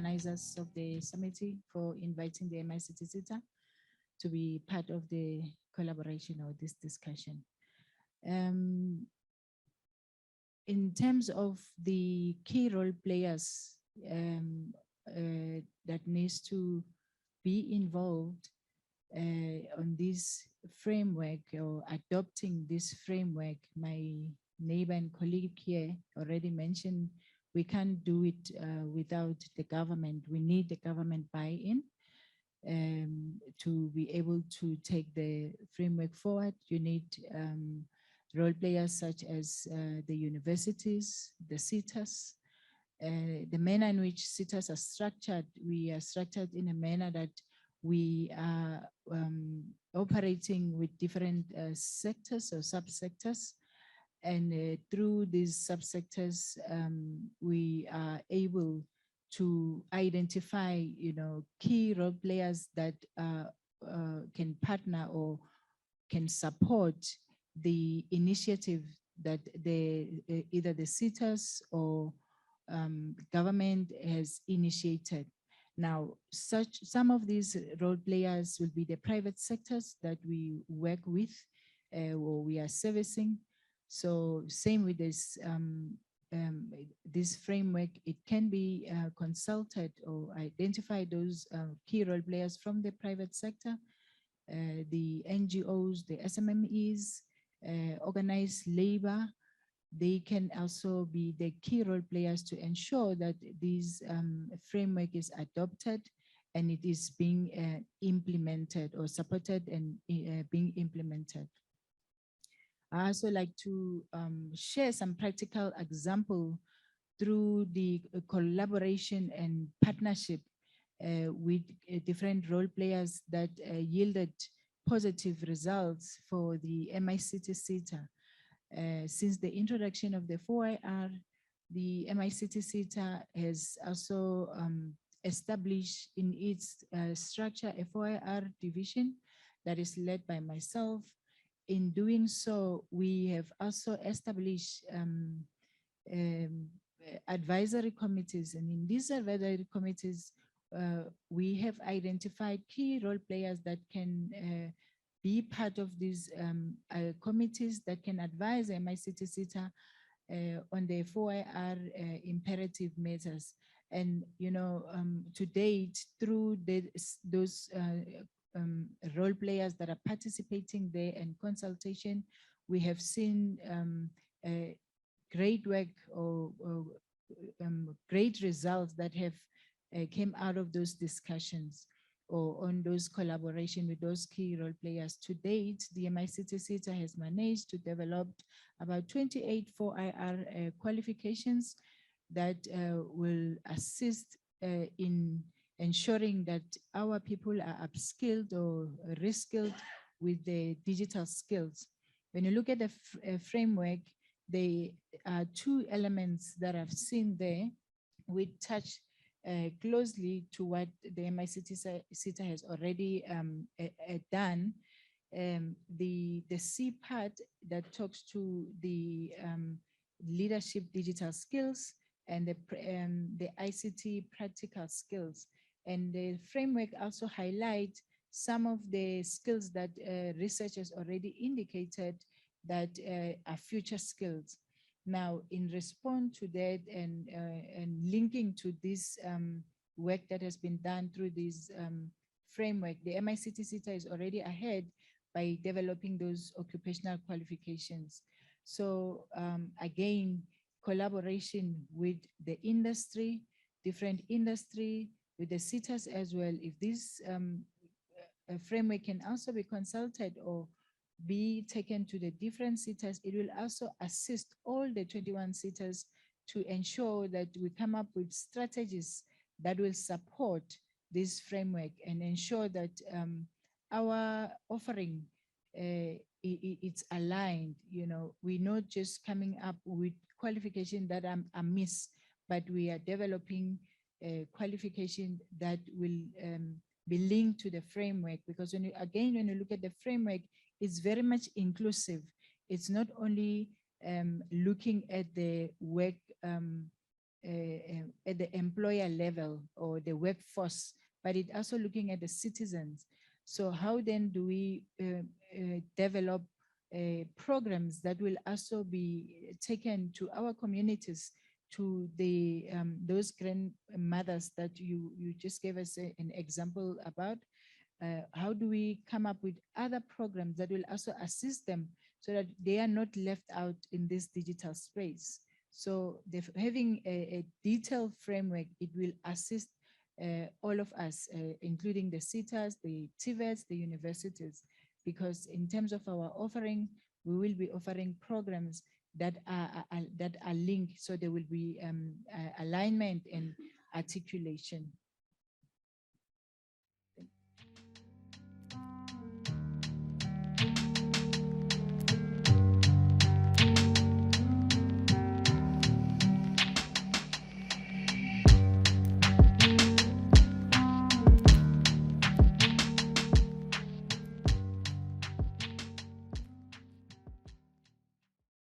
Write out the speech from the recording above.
organizers of the summit for inviting the MICT SETA to be part of the collaboration or this discussion. In terms of the key role players that needs to be involved on this framework or adopting this framework, my neighbor and colleague here already mentioned we can't do it without the government. We need the government buy-in to be able to take the framework forward. You need role players such as the universities, the SETAs, the manner in which SETAs are structured. We are structured in a manner that we are operating with different sectors or subsectors. And through these subsectors, we are able to identify, key role players that can partner or can support the initiative that either the SETAs or government has initiated. Now, some of these role players will be the private sectors that we work with or we are servicing. So same with this framework, it can be consulted or identify those key role players from the private sector, the NGOs, the SMMEs, organized labor. They can also be the key role players to ensure that this framework is adopted and it is being implemented or supported and being implemented. I also like to share some practical example through the collaboration and partnership with different role players that yielded positive results for the MICT SETA. Since the introduction of the 4IR, the MICT SETA has also established in its structure a 4IR division that is led by myself. In doing so, we have also established advisory committees, and in these advisory committees, we have identified key role players that can be part of these committees that can advise MICT SETA on the 4IR imperative matters. And to date, through those role players that are participating there and consultation, we have seen great work or great results that have came out of those discussions or on those collaboration with those key role players. To date, the MICT SETA has managed to develop about 28 4IR qualifications that will assist in ensuring that our people are upskilled or reskilled with the digital skills. When you look at the framework, there are two elements that I've seen there. We touch closely to what the MICT SETA has already done. The C part that talks to the leadership digital skills and the ICT practical skills. And the framework also highlights some of the skills that researchers already indicated that are future skills. Now, in response to that and linking to this work that has been done through this framework, the MICT SETA is already ahead by developing those occupational qualifications. So again, collaboration with the industry, different industry, with the SETAs as well. If this framework can also be consulted or be taken to the different SETAs, it will also assist all the 21 SETAs to ensure that we come up with strategies that will support this framework and ensure that our offering it's aligned. We're not just coming up with qualification that are amiss, but we are developing a qualification that will be linked to the framework. Because when you look at the framework, it's very much inclusive. It's not only looking at the work at the employer level or the workforce, but it also looking at the citizens. So how then do we develop programs that will also be taken to our communities, to the those grandmothers that you just gave us an example about? How do we come up with other programs that will also assist them so that they are not left out in this digital space? So having a detailed framework, it will assist all of us, including the SETAs, the TVETs, the universities, because in terms of our offering, we will be offering programs that are linked, so there will be alignment and articulation.